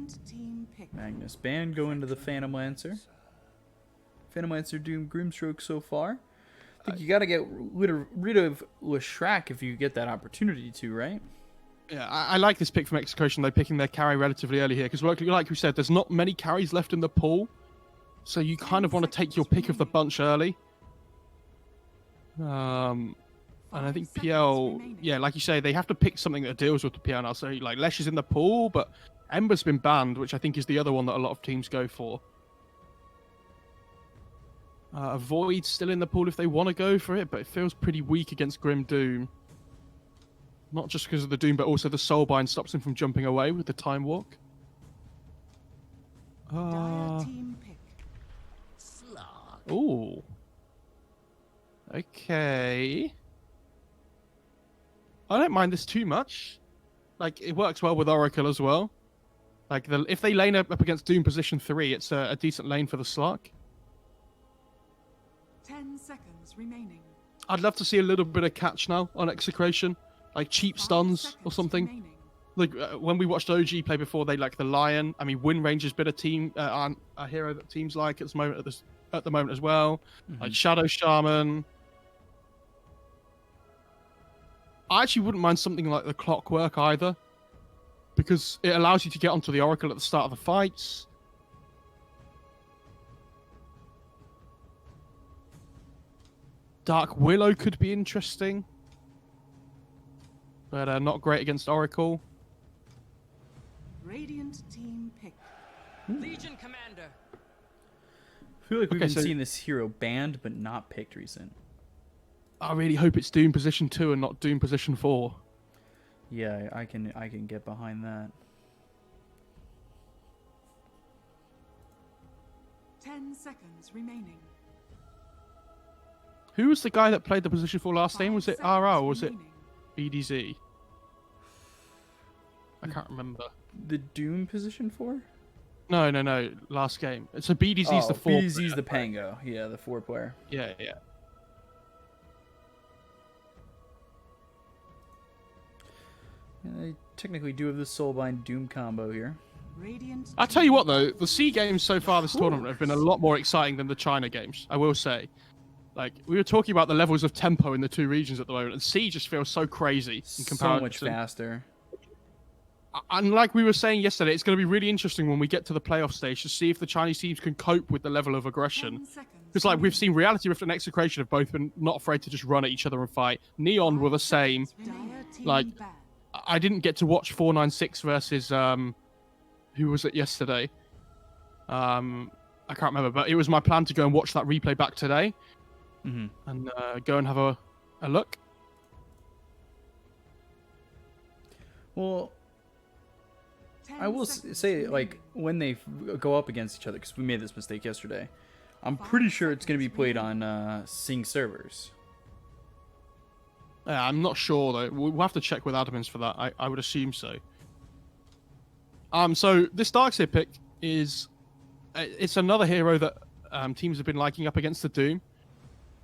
Radiant team pick. Magnus Band go into the Phantom Lancer. Phantom Lancer Doom Grimstroke so far. I think you got to get rid of Leshrac if you get that opportunity to, right? Yeah, I like this pick from Execration, though, picking their carry relatively early here, because like we said, there's not many carries left in the pool, so you kind of want to take your pick of the bunch early. And I think PL, yeah, like you say, they have to pick something that deals with the PL now. So, like, Lesh is in the pool, but Ember's been banned, which I think is the other one that a lot of teams go for. Void's still in the pool if they want to go for it, but it feels pretty weak against Grim Doom. Not just because of the Doom, but also the Soulbind stops him from jumping away with the Time Walk. Ooh. Okay. I don't mind this too much. Like, it works well with Oracle as well. Like, if they lane up against Doom position 3, it's a decent lane for the Slark. 10 seconds remaining. I'd love to see a little bit of catch now on Execration. Like cheap stuns or something. Like when we watched OG play before, they like the Lion. I mean, Wind Ranger's been a hero that teams like at the moment as well. Like Shadow Shaman. I actually wouldn't mind something like the Clockwork either, because it allows you to get onto the Oracle at the start of the fights. Dark Willow could be interesting, but not great against Oracle. Radiant team pick. Legion Commander. I feel like we've been seeing this hero banned but not picked recent. I really hope it's Doom position 2 and not Doom position 4. Yeah, I can get behind that. 10 seconds remaining. Who was the guy that played the position 4 last game? Was it RR or was it BDZ? I can't remember. The Doom position 4? No. Last game. So BDZ's the 4. BDZ's the Pango. Yeah, the 4 player. Yeah. They technically do have the Soulbind Doom combo here. I tell you what, though, the C games so far this tournament have been a lot more exciting than the China games, I will say. Like, we were talking about the levels of tempo in the two regions at the moment, and C just feels so crazy in comparison. So much faster. And like we were saying yesterday, it's going to be really interesting when we get to the playoff stage to see if the Chinese teams can cope with the level of aggression. Because, like, we've seen Reality Rift and Execration have both been not afraid to just run at each other and fight. Neon were the same. Like, I didn't get to watch 496 versus, who was it yesterday? I can't remember, but it was my plan to go and watch that replay back today. And go and have a look. Well, I will say, like, when they go up against each other, because we made this mistake yesterday, I'm pretty sure it's going to be played on Sing servers. Yeah, I'm not sure, though. We'll have to check with admins for that. I would assume so. So this Darkseer pick is... It's another hero that teams have been liking up against the Doom.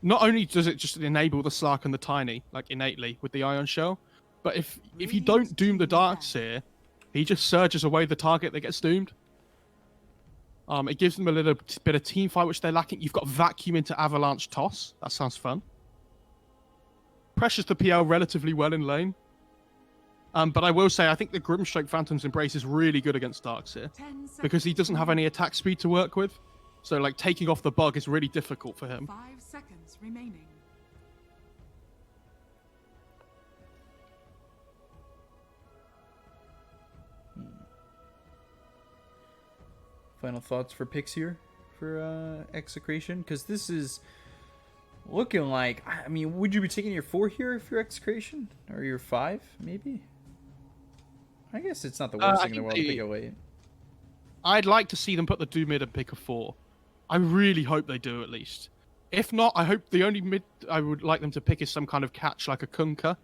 Not only does it just enable the Slark and the Tiny, like innately, with the Ion Shell, but if you don't Doom the Darkseer, he just surges away the target that gets doomed. It gives them a little bit of team fight, which they're lacking. You've got Vacuum into Avalanche Toss. That sounds fun. Pressures the PL relatively well in lane. But I will say, I think the Grimstroke Phantom's Embrace is really good against Darkseer, because he doesn't have any attack speed to work with. So, like, taking off the bug is really difficult for him. 5 seconds remaining. Final thoughts for picks here for Execration? Because this is looking like... I mean, would you be taking your 4 here if you're Execration? Or your 5, maybe? I guess it's not the worst thing in the world to pick a late. I'd like to see them put the Doom mid and pick a 4. I really hope they do, at least. If not, I hope the only mid I would like them to pick is some kind of catch, like a Kunkka.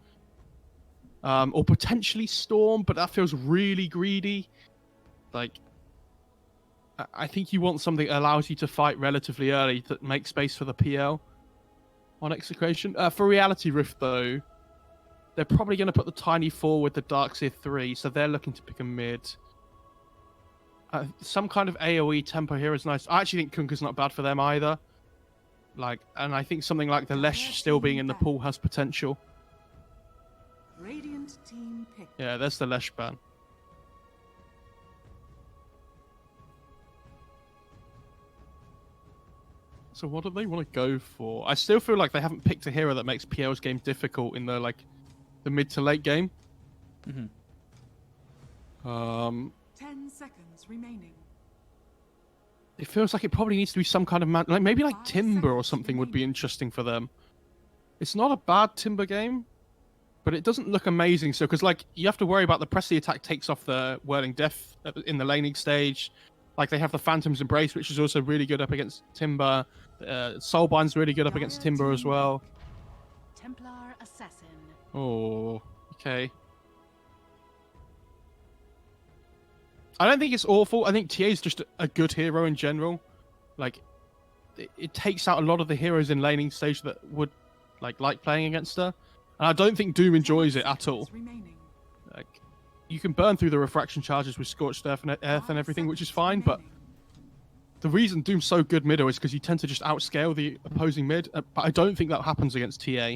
Or potentially Storm, but that feels really greedy. Like, I think you want something that allows you to fight relatively early to make space for the PL on Execration. For Reality Rift, though, they're probably going to put the Tiny 4 with the Darkseer 3, so they're looking to pick a mid. Some kind of AoE tempo here is nice. I actually think Kunkka's not bad for them either. Like, and I think something like the Lesh still being in the pool has potential. Radiant team pick. Yeah, there's the Lesh ban. So what do they want to go for? I still feel like they haven't picked a hero that makes PL's game difficult in the mid to late game. 10 seconds remaining. It feels like it probably needs to be some kind of maybe like Timber or something would be interesting for them. It's not a bad Timber game, but it doesn't look amazing. So because you have to worry about the Pressy attack takes off the Whirling Death in the laning stage. Like they have the Phantom's Embrace, which is also really good up against Timber. Soulbind's really good up against Timber as well. Templar Assassin. Oh, okay. I don't think it's awful. I think TA is just a good hero in general. Like, it takes out a lot of the heroes in laning stage that would like playing against her. And I don't think Doom enjoys it at all. Like, you can burn through the refraction charges with Scorched Earth and everything, which is fine, but the reason Doom's so good middle is because you tend to just outscale the opposing mid, but I don't think that happens against TA.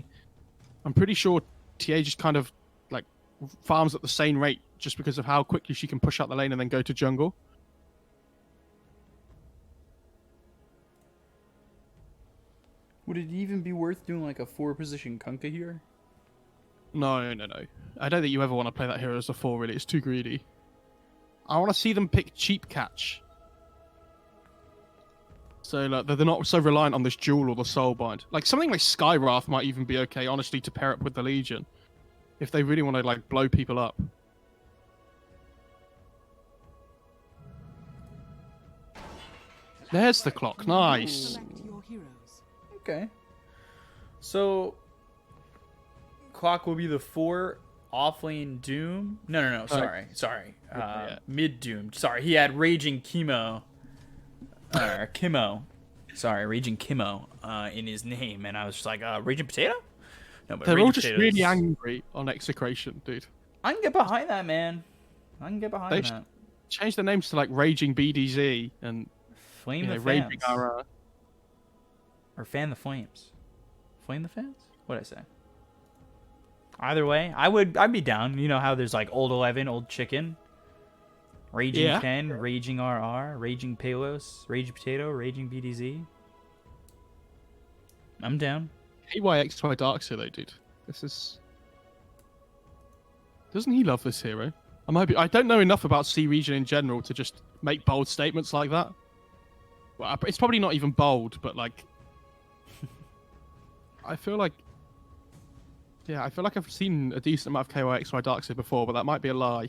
I'm pretty sure TA just kind of farms at the same rate just because of how quickly she can push out the lane and then go to jungle. Would it even be worth doing like a 4-position Kunkka here? No. I don't think you ever want to play that hero as a 4, really. It's too greedy. I want to see them pick Cheap Catch. So they're not so reliant on this Jewel or the Soulbind. Like something like Skywrath might even be okay, honestly, to pair up with the Legion. If they really want to blow people up. There's the clock. Nice. Okay. So clock will be the 4 offlane Doom. No. Sorry. Mid Doom. Sorry, he had Raging Chemo. Chemo. Sorry, Raging Chemo in his name, and I was just like, Raging Potato? No, but they're Raging all just Potatoes... really angry on Execration, dude. I can get behind that, man. I can get behind that. Change the names to Raging BDZ and Flame the Raging Fans. RR. Or Fan the Flames. Flame the Fans? What'd I say? Either way, I'd be down. You know how there's Old 11, Old Chicken, Raging 10, Raging RR, Raging Palos, Raging Potato, Raging BDZ. I'm down. AYXY Darkseer though, dude. This is... Doesn't he love this hero? I don't know enough about C region in general to just make bold statements like that. Well, it's probably not even bold, but I feel like... Yeah, I feel like I've seen a decent amount of KYXY Darkseer before, but that might be a lie.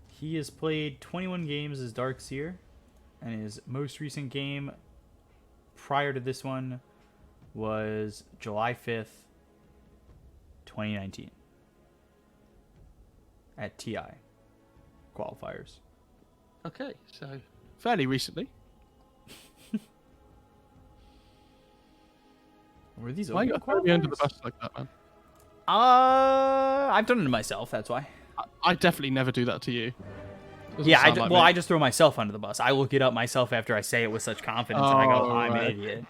He has played 21 games as Darkseer, and his most recent game prior to this one was July 5th, 2019 at TI qualifiers. Okay, so fairly recently. Were these Why you got to throw me under the bus like that, man? I've done it to myself, that's why. I definitely never do that to you. Yeah, I just throw myself under the bus. I look it up myself after I say it with such confidence, and I go, I'm an idiot.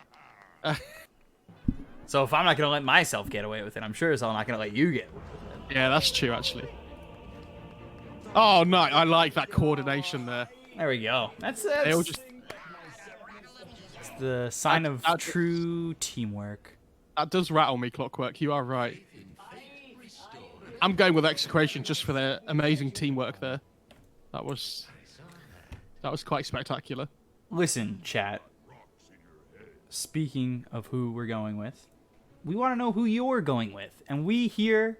So if I'm not going to let myself get away with it, I'm sure as hell not going to let you get away with it. Yeah, that's true, actually. Oh, no, I like that coordination there. There we go. That's They all just... It's the sign of true teamwork. That does rattle me, Clockwork. You are right. I'm going with Execration just for their amazing teamwork there. That was quite spectacular. Listen, chat. Speaking of who we're going with, we want to know who you're going with. And we here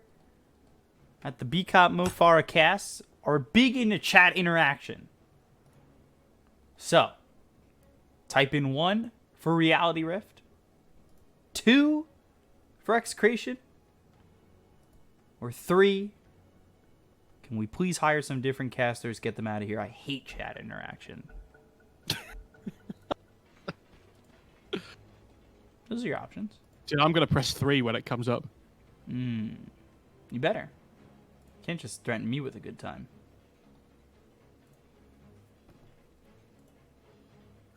at the BCOP Mofara cast are big into chat interaction. So, type in 1 for Reality Rift, 2 for Execration, or 3, can we please hire some different casters, get them out of here? I hate chat interaction. Those are your options. Dude, I'm going to press 3 when it comes up. You better. Can't just threaten me with a good time.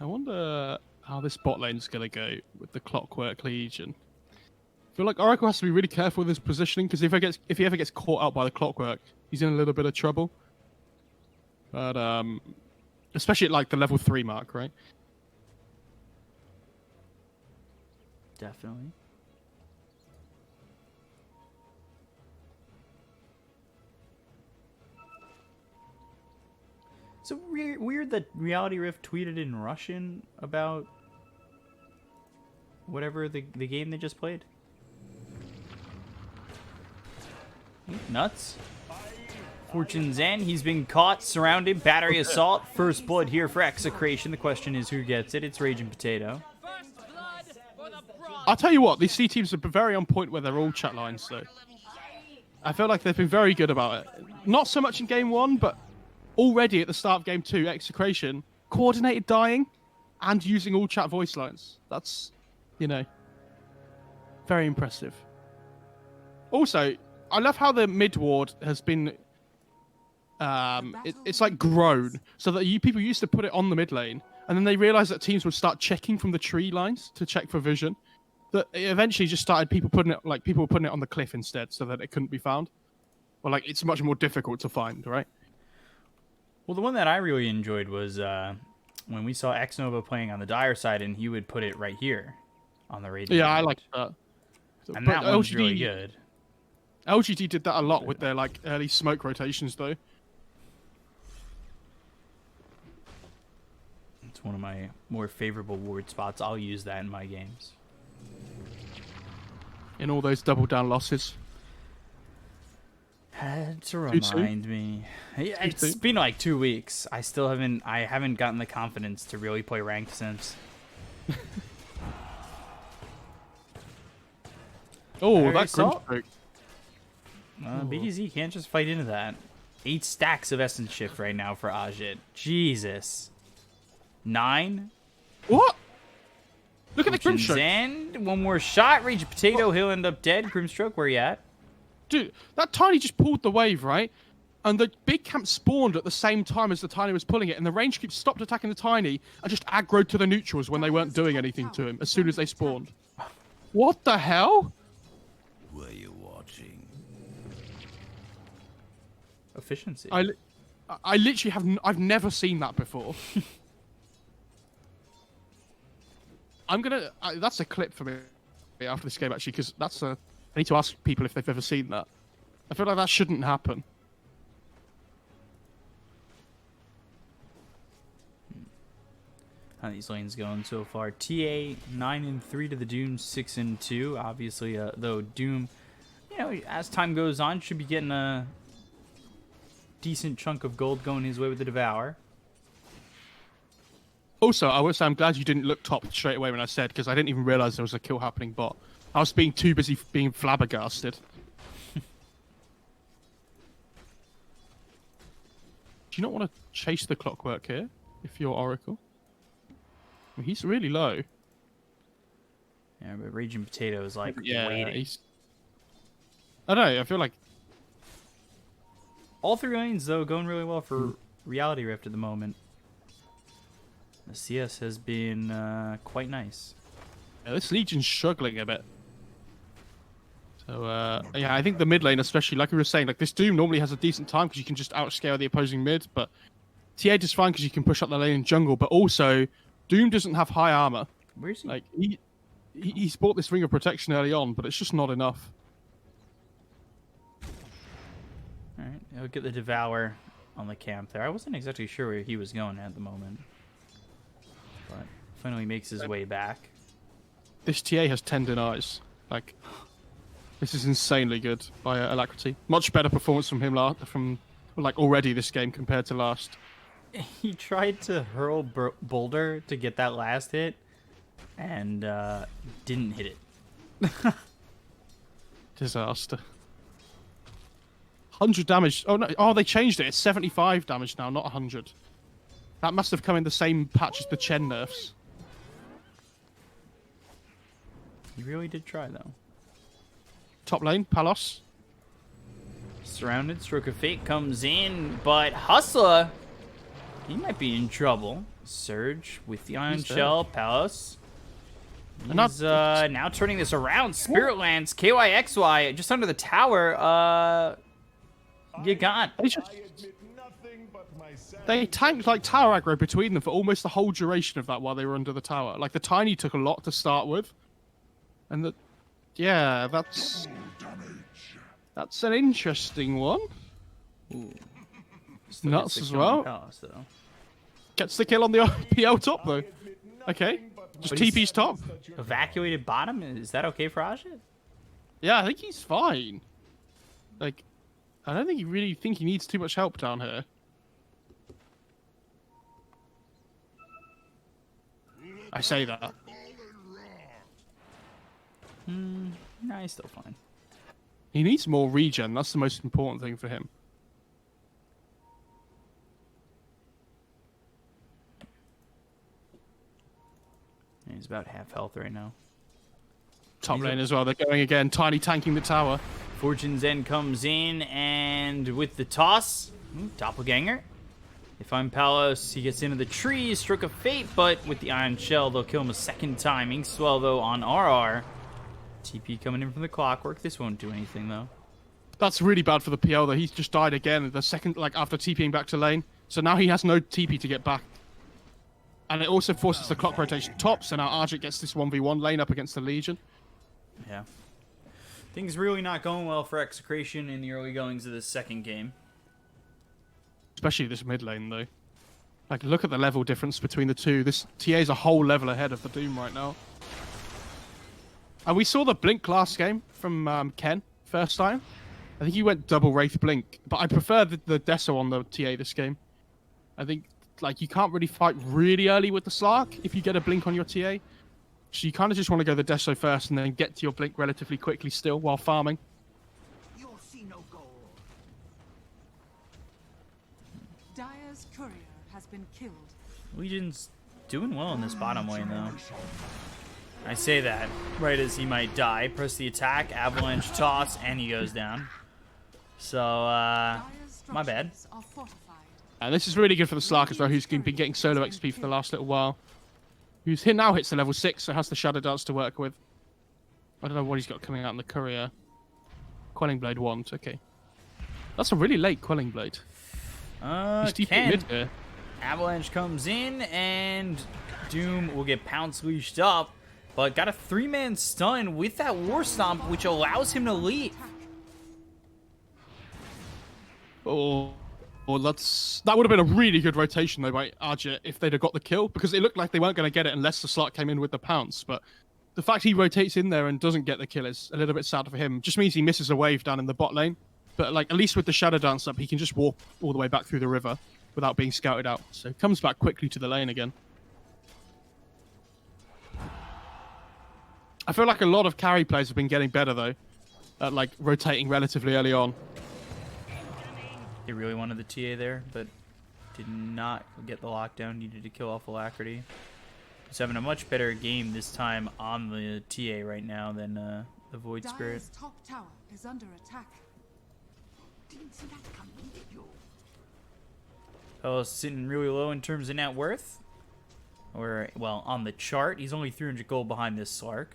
wonder how this bot lane's going to go with the Clockwork Legion. I feel like Oracle has to be really careful with his positioning, because if he ever gets caught out by the Clockwork, he's in a little bit of trouble. But especially at like the level 3 mark, right? Definitely. So weird that Reality Rift tweeted in Russian about whatever the game they just played. Nuts. Fortune's End, he's been caught, surrounded, battery assault, first blood here for Execration. The question is who gets it? It's Raging Potato. First blood for the Broad. I'll tell you what, these C teams are very on point where they're all chat lines, though. I feel like they've been very good about it. Not so much in game 1, but already at the start of game 2, Execration, coordinated dying and using all chat voice lines. That's, very impressive. Also, I love how the mid ward has been, it's like grown, so that people used to put it on the mid lane, and then they realized that teams would start checking from the tree lines to check for vision. That it eventually just started people were putting it on the cliff instead, so that it couldn't be found. Or it's much more difficult to find, right? Well, the one that I really enjoyed was when we saw Xnova playing on the Dire side, and he would put it right here on the radio. Yeah, I like that. And But that one's LGD really good. LGD did that a lot with their early smoke rotations, though. It's one of my more favorable ward spots. I'll use that in my games. In all those double down losses. Had to Too soon? remind me. It's been like 2 weeks. I haven't gotten the confidence to really play ranked since. Oh, Battery that assault? Grimstroke. BDZ can't just fight into that. 8 stacks of Essence Shift right now for Ajit. Jesus. 9? What? Look at the Fortune's Grimstroke. End. One more shot. Rage Potato. He'll end up dead. Grimstroke, where you at? Dude, that Tiny just pulled the wave, right? And the big camp spawned at the same time as the Tiny was pulling it, and the range creep stopped attacking the Tiny and just aggroed to the neutrals when they weren't doing anything to him as soon as they spawned. What the hell? Were you watching? Efficiency. I literally I've never seen that before. That's a clip for me after this game, actually, because I need to ask people if they've ever seen that. I feel like that shouldn't happen. How these lanes going so far? TA 9-3 to the Doom 6-2. Obviously, though Doom, as time goes on, should be getting a decent chunk of gold going his way with the Devour. Also, I would say I'm glad you didn't look top straight away when I said, because I didn't even realize there was a kill happening bot. I was being too busy being flabbergasted. Do you not want to chase the Clockwork here, if you're Oracle? I mean, he's really low. Yeah, but Raging Potato is Yeah, waiting. I don't know, I feel like... All 3 lanes, though, going really well for Reality Rift at the moment. The CS has been quite nice. Yeah, this Legion's struggling a bit. So, yeah, I think the mid lane, especially, like we were saying, this Doom normally has a decent time because you can just outscale the opposing mid, but TA is fine because you can push up the lane in jungle, but also, Doom doesn't have high armor. Where's he? He's bought this Ring of Protection early on, but it's just not enough. Alright, he'll get the Devour on the camp there. I wasn't exactly sure where he was going at the moment. But finally makes his way back. This TA has 10 denies. This is insanely good by Alacrity. Much better performance from him already this game compared to last. He tried to hurl Boulder to get that last hit, and didn't hit it. Disaster. 100 damage. Oh, no. Oh, they changed it. It's 75 damage now, not 100. That must have come in the same patch as the Chen nerfs. He really did try, though. Top lane, Palos. Surrounded, Stroke of Fate comes in, but Hustler, he might be in trouble. Surge with the Iron He's dead. Shell. Palos. And He's now turning this around. Spirit Lands, KYXY, just under the tower. You got. They tanked like tower aggro between them for almost the whole duration of that while they were under the tower. Like the Tiny took a lot to start with, and yeah, that's an interesting one. Ooh. It's nuts as well. Palos, though. Gets the kill on the PL top though. Okay, just But he's- TP's top. Evacuated bottom. Is that okay for Ajit? Yeah, I think he's fine. Like, I don't think he needs too much help down here. I say that. Nah, he's still fine. He needs more regen. That's the most important thing for him. He's about half health right now. Top lane as well. They're going again. Tiny tanking the tower. Fortune's End comes in, and with the toss, doppelganger. If I'm Palos, he gets into the trees, stroke of fate, but with the Iron Shell, they'll kill him a second time. Inkswell, though, on RR. TP coming in from the Clockwork. This won't do anything, though. That's really bad for the PL though. He's just died again. The second, like after TPing back to lane, so now he has no TP to get back. And it also forces the clock rotation top, so now Argit gets this 1v1 lane up against the Legion. Yeah. Things really not going well for Execration in the early goings of this second game. Especially this mid lane, though. Like, look at the level difference between the two. This TA is a whole level ahead of the Doom right now. And we saw the Blink last game from Ken, first time. I think he went double Wraith Blink, but I prefer the Deso on the TA this game. I think, like, you can't really fight really early with the Slark if you get a Blink on your TA. So you kind of just want to go the Deso first and then get to your Blink relatively quickly still while farming. You'll see no goal. Dire's courier has been killed. Legion's doing well in this bottom lane, though. I say that right as he might die. Press the attack, avalanche toss, and he goes down. So, Dire's my bad. structures are fortified. And this is really good for the Slark as well, who's been getting solo XP for the last little while. Who's here now hits the level 6, so has the Shadow Dance to work with. I don't know what he's got coming out in the Courier. Quelling Blade wand, okay. That's a really late Quelling Blade. He's TP Ken. mid here. Avalanche comes in, and Doom will get Pounce leashed up, but got a 3-man stun with that War Stomp, which allows him to leave. Oh, that would have been a really good rotation though by Argit if they'd have got the kill, because it looked like they weren't going to get it unless the Slark came in with the Pounce. But the fact he rotates in there and doesn't get the kill is a little bit sad for him. Just means he misses a wave down in the bot lane. But like, at least with the Shadow Dance up, he can just walk all the way back through the river without being scouted out. So he comes back quickly to the lane again. I feel like a lot of carry players have been getting better though, at like rotating relatively early on. He really wanted the TA there, but did not get the lockdown. Needed to kill off Alacrity. He's having a much better game this time on the TA right now than the Void Spirit. Dire's top tower is under attack. Didn't see that coming, did you? Oh, sitting really low in terms of net worth. Or, well, on the chart, he's only 300 gold behind this Slark.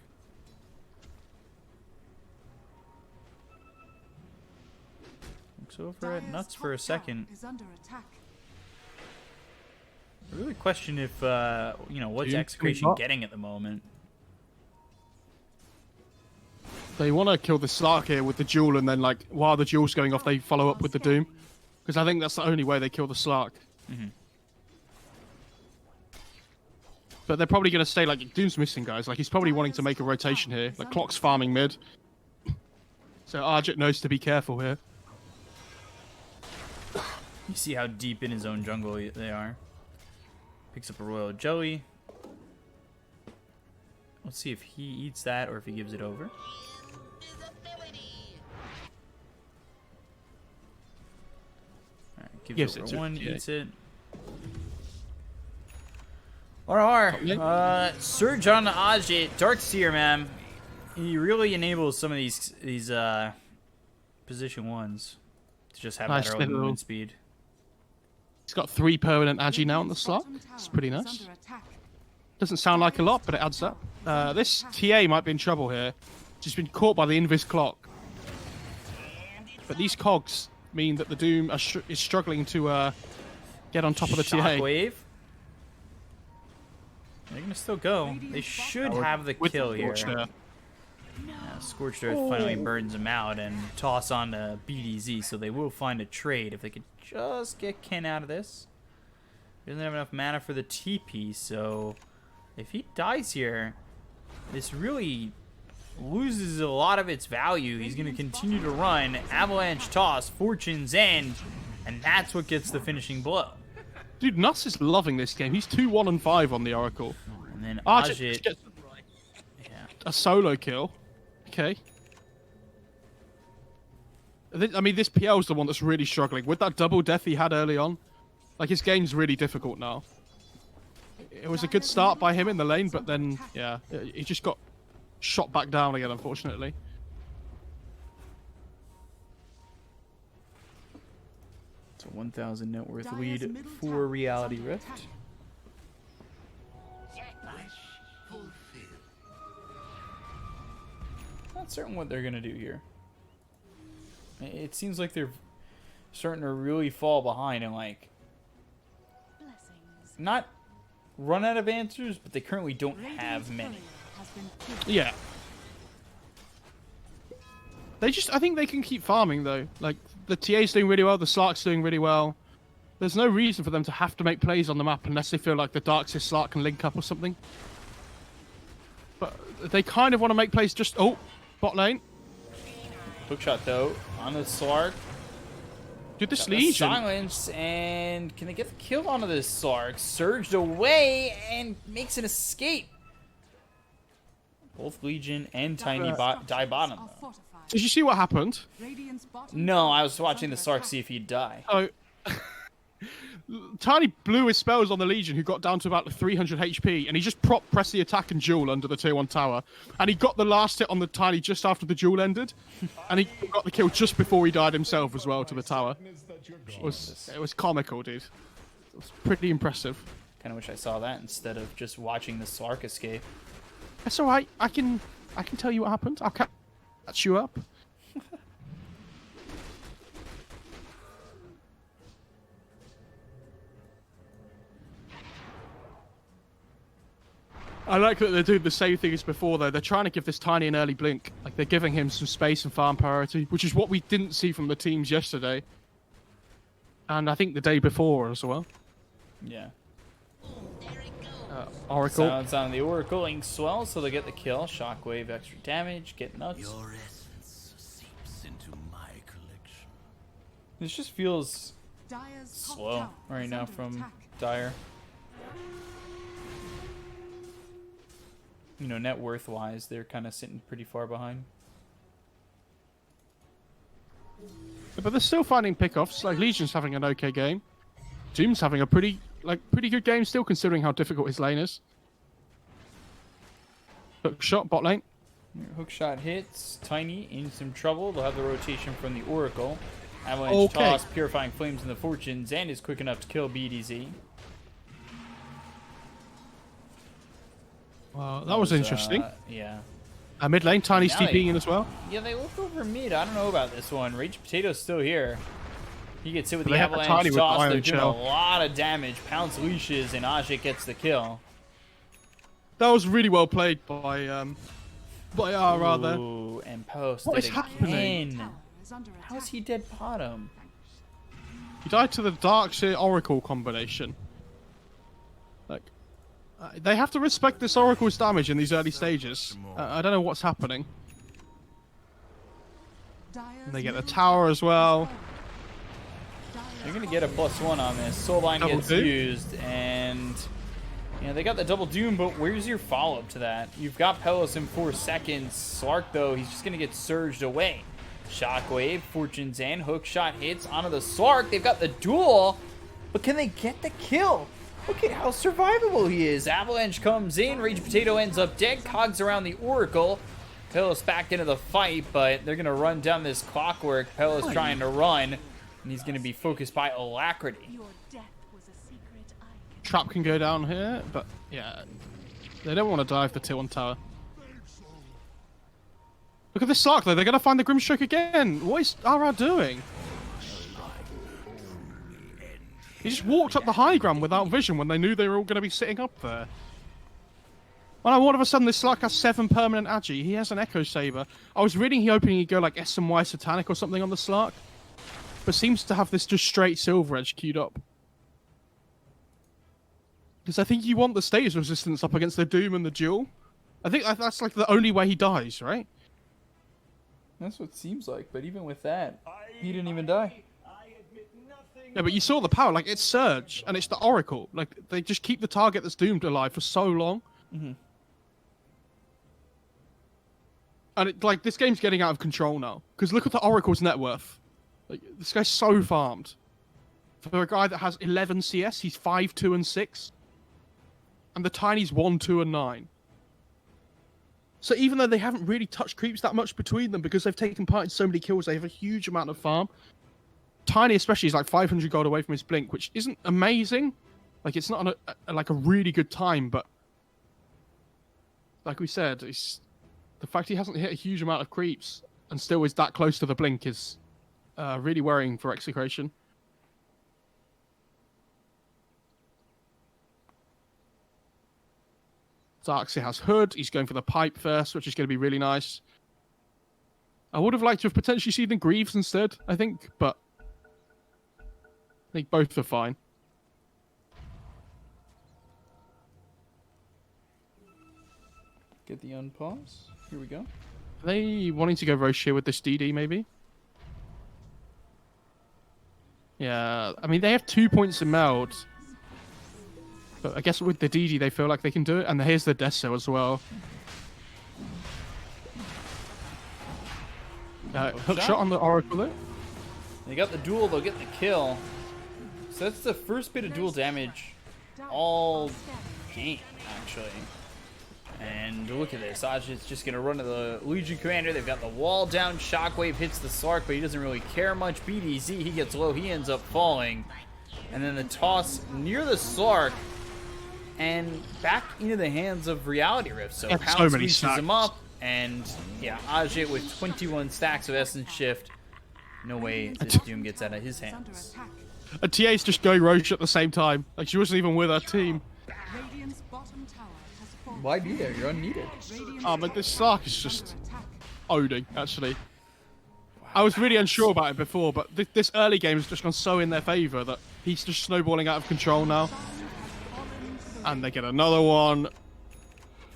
Looks over at Dire's nuts top for a tower second. is under attack. I really question if, you know, what's Dude, Execration what? getting at the moment. They want to kill the Slark here with the duel, and then like while the duel's going off, they follow up with the Doom, because I think that's the only way they kill the Slark. But they're probably going to stay like Doom's missing, guys. Like he's probably wanting to make a rotation here. Like Clock's farming mid, so Argit knows to be careful here. You see how deep in his own jungle they are. Picks up a Royal Jelly. Let's see if he eats that or if he gives it over. Alright, gives Gives over it to one, him, yeah. eats it. RR, Surge on Ajit, Darkseer, man. He really enables some of these position ones to just have Nice that early little- movement speed. He's got 3 permanent agi now on the slot. It's pretty nice. Doesn't sound like a lot, but it adds up. This TA might be in trouble here. Just been caught by the Invis clock. But these cogs mean that the Doom is struggling to get on top of the TA. Shockwave. They're gonna still go. They should have the kill here. Scorched Earth finally burns them out and toss on to BDZ, so they will find a trade if they could just get Ken out of this. He doesn't have enough mana for the TP, so if he dies here, this really loses a lot of its value. He's going to continue to run Avalanche Toss, Fortune's End, and that's what gets the finishing blow. Dude, Nuss is loving this game. He's 2-1-5 on the Oracle. And then Ajit gets a solo kill. Okay. I mean, this PL's the one that's really struggling. With that double death he had early on, like, his game's really difficult now. It was a good start by him in the lane, but then, yeah, he just got shot back down again, unfortunately. It's a 1,000 net worth lead for Reality Rift. Not certain what they're going to do here. It seems like they're starting to really fall behind and, like, not run out of answers, but they currently don't have many. Yeah. I think they can keep farming, though. Like, the TA's doing really well, the Slark's doing really well. There's no reason for them to have to make plays on the map unless they feel like the Darkseid Slark can link up or something. But they kind of want to make plays just... Oh, bot lane. Hookshot, though, on the Slark. Dude, this Legion... Silence, and can they get the kill onto this Slark? Surged away and makes an escape. Both Legion and Tiny die bottom, though. Did you see what happened? No, I was watching the Slark see if he'd die. Oh, Tiny blew his spells on the Legion, who got down to about 300 HP, and he just pressed the attack and duel under the tier 1 tower. And he got the last hit on the Tiny just after the duel ended, and he got the kill just before he died himself as well to the tower. It was comical, dude. It was pretty impressive. Kind of wish I saw that instead of just watching the Slark escape. That's all right. I can tell you what happened. I'll catch you up. I like that they're doing the same thing as before, though. They're trying to give this Tiny an early blink. Like, they're giving him some space and farm priority, which is what we didn't see from the teams yesterday. And I think the day before as well. Yeah. Oracle. Sounds on the Oracle. Ink swell, so they get the kill. Shockwave, extra damage, get nuts. Your essence seeps into my collection. This just feels slow right now from Dire. You know, net worth wise, they're kind of sitting pretty far behind. But they're still finding pickoffs. Like, Legion's having an okay game. Doom's having a pretty good game still, considering how difficult his lane is. Hook shot, bot lane. Hook shot hits. Tiny in some trouble. They'll have the rotation from the Oracle. Avalanche toss, Purifying Flames in the Fortunes, and is quick enough to kill BDZ. Wow, that was interesting. Yeah. Mid lane, Tiny's TPing in as well. Yeah, they look over mid. I don't know about this one. Rage Potato's still here. He gets hit with the They have a Avalanche Tiny with toss. Iron They're doing a Shell. lot of damage. Pounce leashes, and Ajit gets the kill. That was really well played by RR there. Ooh, and Post What dead is happening? again. How is he dead bottom? He died to the Darkseid Oracle combination. Like, they have to respect this Oracle's damage in these early stages. I don't know what's happening. And they get the tower as well. You're going to get a +1 on this. Soulbind Double gets doom? used, and you know, they got the double doom, but where's your follow-up to that? You've got Pelos in 4 seconds. Slark, though, he's just going to get surged away. Shockwave, Fortune's End, hook shot hits onto the Slark. They've got the duel, but can they get the kill? Look at how survivable he is. Avalanche comes in. Rage Potato ends up dead. Cogs around the Oracle. Pelos back into the fight, but they're going to run down this clockwork. Pelos trying to run, and he's going to be focused by Alacrity. Your death trap can go down here, but yeah, they don't want to dive the tier 1 tower. Look at this Slark though, they're going to find the Grimstroke again. What is RR doing? He just walked up the high ground without vision when they knew they were all going to be sitting up there. Well, all of a sudden, this Slark has 7 permanent Agi. He has an Echo Saber. I was reading he hoping he'd go like SMY Satanic or something on the Slark, but seems to have this just straight Silver Edge queued up. Because I think you want the status resistance up against the Doom and the Duel. I think that's like the only way he dies, right? That's what it seems like, but even with that, he didn't even die. Yeah, but you saw the power. Like, it's Surge, and it's the Oracle. Like, they just keep the target that's doomed alive for so long. Mm-hmm. And it, like, this game's getting out of control now. Because look at the Oracle's net worth. Like, this guy's so farmed. For a guy that has 11 CS, he's 5, 2, and 6. And the Tiny's 1, 2, and 9. So even though they haven't really touched creeps that much between them because they've taken part in so many kills, they have a huge amount of farm. Tiny especially is like 500 gold away from his blink, which isn't amazing. Like, it's not like a really good time, but like we said, it's the fact he hasn't hit a huge amount of creeps and still is that close to the blink is really worrying for Execration. Darkseid has Hood. He's going for the pipe first, which is going to be really nice. I would have liked to have potentially seen the Greaves instead, I think, but I think both are fine. Get the unpause. Here we go. Are they wanting to go Roche here with this DD, maybe? Yeah, I mean, they have 2 points in meld. But I guess with the DD, they feel like they can do it. And here's the Deso as well. Hook shot on the Oracle there. They got the duel, they'll get the kill. So that's the first bit of dual damage all game, actually. And look at this. Ajit's just going to run to the Legion Commander. They've got the wall down. Shockwave hits the Slark, but he doesn't really care much. BDZ, he gets low. He ends up falling. And then the toss near the Slark and back into the hands of Reality Rift. So Pounce reaches him up. And yeah, Ajit with 21 stacks of Essence Shift. No way this Doom gets out of his hands. And TA's just going Roche at the same time. Like, she wasn't even with her team. Why be there? You're unneeded. Oh, but this Slark is just owning, actually. I was really unsure about it before, but this early game has just gone so in their favour that he's just snowballing out of control now. And they get another one.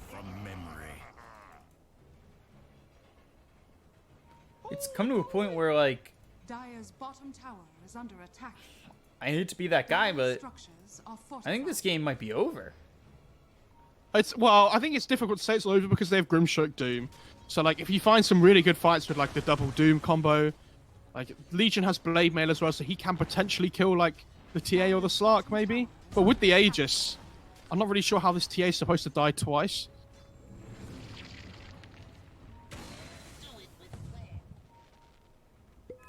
From memory. It's come to a point where, like, Dire's bottom tower is under attack. I hate to be that guy, but I think this game might be over. Well, I think it's difficult to say it's over because they have Grimstroke Doom. So, like, if you find some really good fights with, like, the double Doom combo, like, Legion has Blade Mail as well, so he can potentially kill, like, the TA or the Slark, maybe. But with the Aegis, I'm not really sure how this TA is supposed to die twice.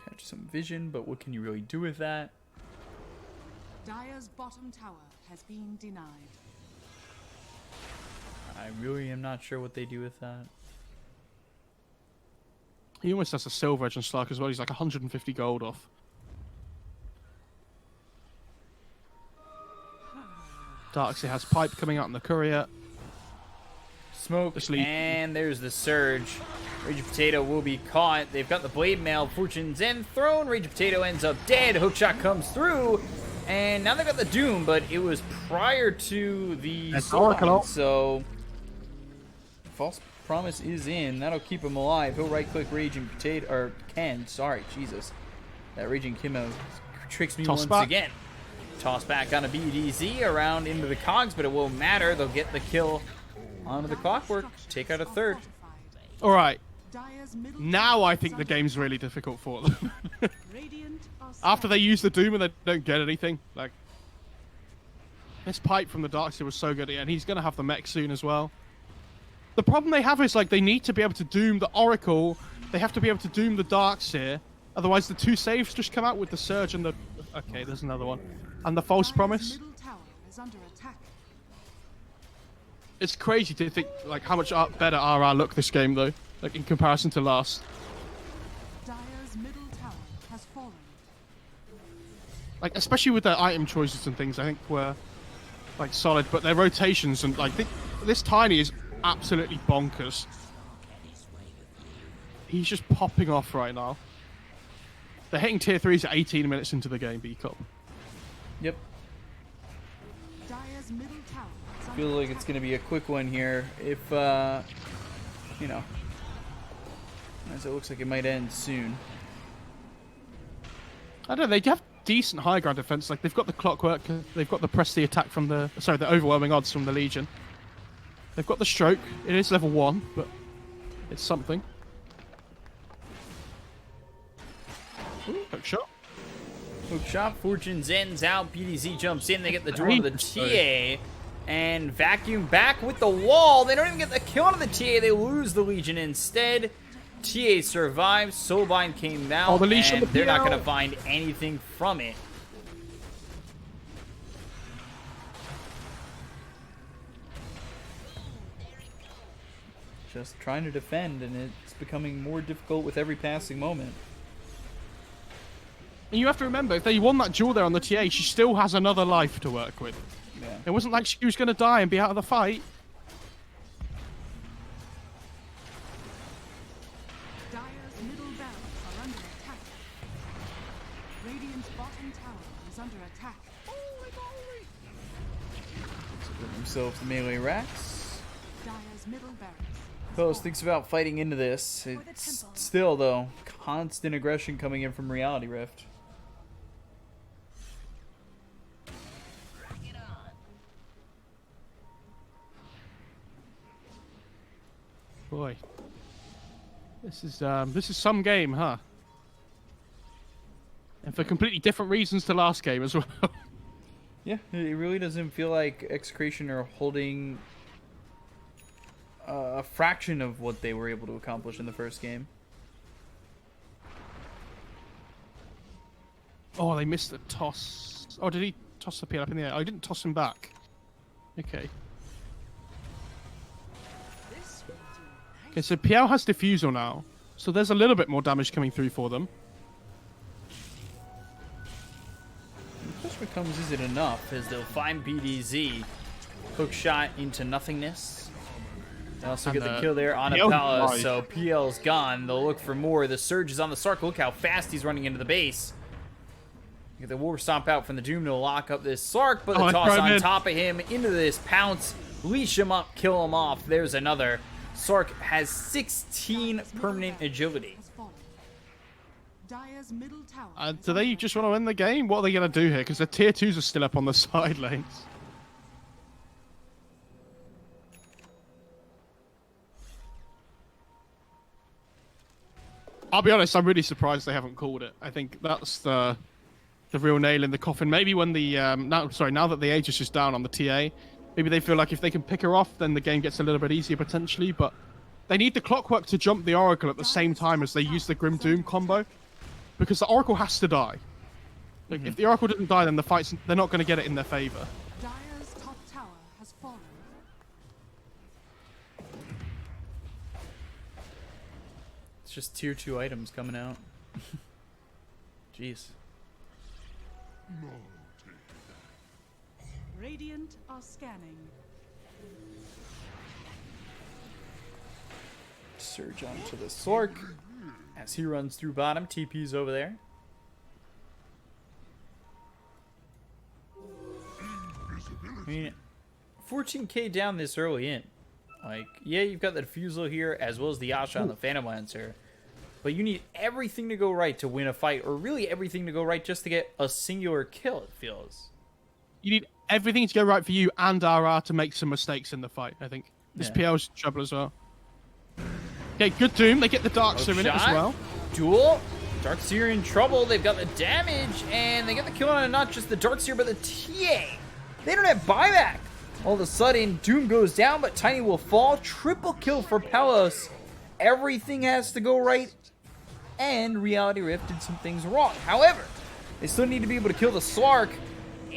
Catch some vision, but what can you really do with that? Dire's bottom tower has been denied. I really am not sure what they do with that. He almost has a Silver Edge on Slark as well. He's like 150 gold off. Darkseid has Pipe coming out in the Courier. Smoke, and there's the Surge. Rage of Potato will be caught. They've got the Blade Mail, Fortune's End thrown. Rage of Potato ends up dead. Hookshot comes through. And now they've got the Doom, but it was prior to the Oracle. So False Promise is in. That'll keep him alive. He'll right-click Raging Potato, or Ken. Sorry, Jesus. That Raging Kimmo tricks me once again. Toss back on a BDZ around into the cogs, but it won't matter. They'll get the kill onto the Clockwork. Take out a third. All right. Now I think the game's really difficult for them. After they use the Doom and they don't get anything. Like, this Pipe from the Darkseid was so good, and he's going to have the mech soon as well. The problem they have is, like, they need to be able to Doom the Oracle. They have to be able to Doom the Darkseid. Otherwise, the 2 saves just come out with the Surge and the... Okay, there's another one. And the False Promise. is under attack. It's crazy to think like how much better RR look this game though, like in comparison to last. Dire's middle tower has fallen. Like especially with their item choices and things, I think were like solid, but their rotations and like this Tiny is absolutely bonkers. He's just popping off right now. They're hitting tier 3s at 18 minutes into the game, B-Cup. Yep. Dire's middle tower is Feel under like it's attack. going to be a quick one here. If, you know, as it looks like it might end soon. I don't know, they have decent high ground defense. Like they've got the clockwork, they've got the press the attack from the overwhelming odds from the Legion. They've got the stroke. It is level 1, but it's something. Ooh, hook shot. Hook shot, Fortune ends out, PDZ jumps in, they get the duel to the TA, and Vacuum back with the wall. They don't even get the kill on the TA, they lose the Legion instead. TA survives, Soulbind came out, Oh, the Legion, and they're not PL. going to find anything from it. Just trying to defend, and it's becoming more difficult with every passing moment. And you have to remember, if they won that duel there on the TA, she still has another life to work with. Yeah. It wasn't like she was going to die and be out of the fight. Dire's middle barracks are under attack. Radiant's bottom tower is under attack. Give themselves the melee racks. Dire's middle barracks. has Pelos fallen. thinks about fighting into this. It's still, though, constant aggression coming in from Reality Rift. Boy. This is some game, huh? And for completely different reasons to last game as well. Yeah, it really doesn't feel like Execration are holding a fraction of what they were able to accomplish in the first game. Oh, they missed the toss. Oh, did he toss the PL up in the air? Oh, he didn't toss him back. Okay. Okay, so PL has Diffusal now. So there's a little bit more damage coming through for them. The question becomes, is it enough? As they'll find BDZ. Hook shot into nothingness. They also get the kill there on PL Apella, died. so PL's gone. They'll look for more. The Surge is on the Sark. Look how fast he's running into the base. Get the War Stomp out from the Doom to lock up this Sark, but the Oh, toss throw him on in. top of him into this pounce. Leash him up, kill him off. There's another. Sark has 16 permanent agility. Has fallen. Dire's middle tower. is Do they under just want to win the game? What are they going to do here? Because the tier 2s are still up on the side lanes. I'll be honest, I'm really surprised they haven't called it. I think that's the real nail in the coffin. Maybe when the now that the Aegis is down on the TA, maybe they feel like if they can pick her off, then the game gets a little bit easier potentially. But they need the Clockwork to jump the Oracle at the same time as they use the Grim Doom combo, because the Oracle has to die. Like, if the Oracle doesn't die, then the fights they're not going to get it in their favor. Dire's top tower has fallen. It's just tier 2 items coming out. Jeez. Radiant are scanning. Surge onto the Sork as he runs through bottom. TP's over there. I mean, 14k down this early in. Like, yeah, you've got the Diffusal here as well as the Yasha on the Phantom Lancer. But you need everything to go right to win a fight, or really everything to go right just to get a singular kill, it feels. You need everything to go right for you and RR to make some mistakes in the fight, I think. This Yeah. PL's trouble as well. Okay, good Doom. They get the Darkseer in it as Shot. well. Duel. Darkseer in trouble. They've got the damage, and they get the kill on not just the Darkseer, but the TA. They don't have buyback. All of a sudden, Doom goes down, but Tiny will fall. Triple kill for Pelos. Everything has to go right, and Reality Rift did some things wrong. However, they still need to be able to kill the Slark,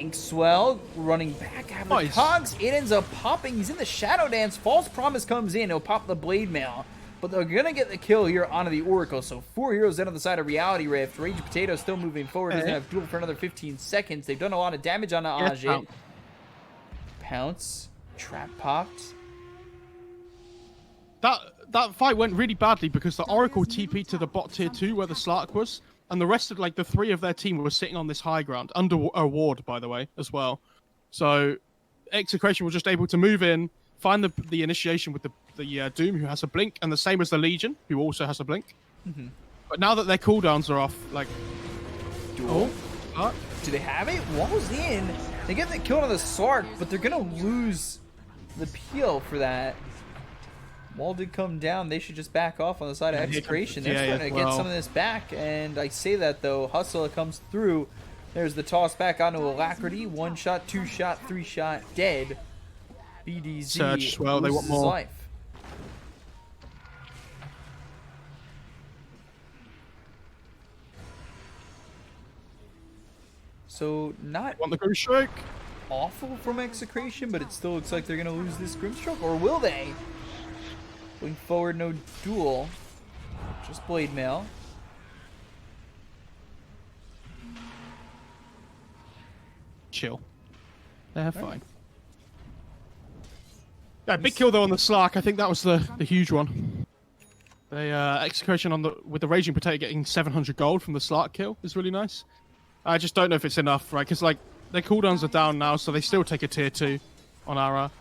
Inkswell running back out of the Nice. cogs. It ends up popping. He's in the Shadow Dance. False Promise comes in. He'll pop the Blade Mail. But they're going to get the kill here onto the Oracle. So 4 heroes down on the side of Reality Rift. Rage Potato still moving forward. He's going to have duel for another 15 seconds. They've done a lot of damage on Ajit. Pounce. Trap popped. That fight went really badly because the Oracle TP'd to the bot tier 2 where the Slark was. And the rest of, like, the 3 of their team were sitting on this high ground. Under a ward, by the way, as well. So Execration was just able to move in, find the initiation with the Doom, who has a blink, and the same as the Legion, who also has a blink. But now that their cooldowns are off, like... Duel. Do they have it? Wall's in. They get the kill on the Slark, but they're going to lose the peel for that. Wall did come down. They should just back off on the side of Execration. They're starting to get some of this back. And I say that, though. Hustle comes through. There's the toss back onto Alacrity. 1 shot, 2 shot, 3 shot. Dead. BDZ Surge, well, they want loses more. life. So, not Want the Grimstroke? awful from Execration, but it still looks like they're going to lose this Grimstroke. Or will they? Going forward, no duel. Just Blade Mail. Chill. They're fine. Yeah, big kill though on the Slark. I think that was the huge one. They Execration on with the Raging Potato getting 700 gold from the Slark kill is really nice. I just don't know if it's enough, right? Because like their cooldowns are down now, so they still take a tier 2 on Ara.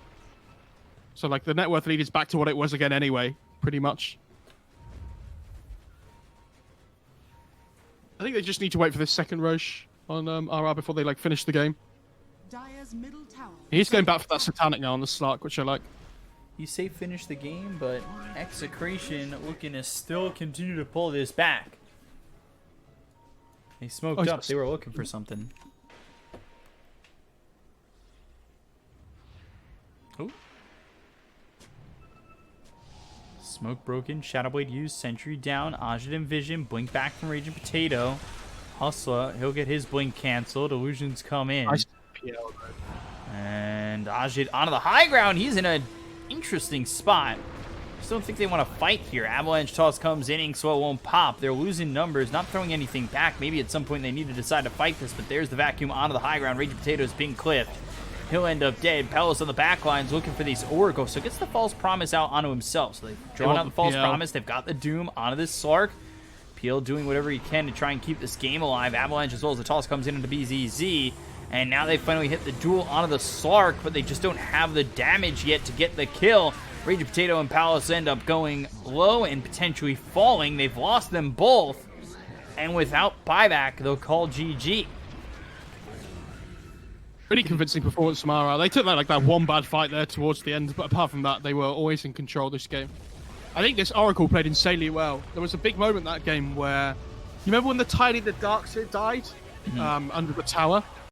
So like the net worth lead is back to what it was again anyway, pretty much. I think they just need to wait for this second Roche on Ara before they like finish the game. Dire's middle tower. He's going back for that Satanic now on the Slark, which I like. You say finish the game, but Execration looking to still continue to pull this back. They smoked up. They were looking for something. Oh. Smoke broken. Shadowblade used. Sentry down. Ajit and Vision. Blink back from Raging Potato. Hustler. He'll get his blink canceled. Illusions come in. And Ajit onto the high ground. He's in an interesting spot. Just don't think they want to fight here. Avalanche toss comes in. Inkswell won't pop. They're losing numbers. Not throwing anything back. Maybe at some point they need to decide to fight this. But there's the vacuum onto the high ground. Raging Potato's being clipped. He'll end up dead. Pelos on the back lines looking for these Oracle. So gets the False Promise out onto himself. So they've drawn out the False Promise. They've got the Doom onto this Slark. Peel doing whatever he can to try and keep this game alive. Avalanche as well as the toss comes in into BZZ. And now they finally hit the duel onto the Slark, but they just don't have the damage yet to get the kill. Raging Potato and Palace end up going low and potentially falling. They've lost them both. And without buyback, they'll call GG. Pretty convincing performance from Ara. They took that one bad fight there towards the end, but apart from that, they were always in control this game. I think this Oracle played insanely well. There was a big moment that game where... You remember when the Darkseid died under the tower?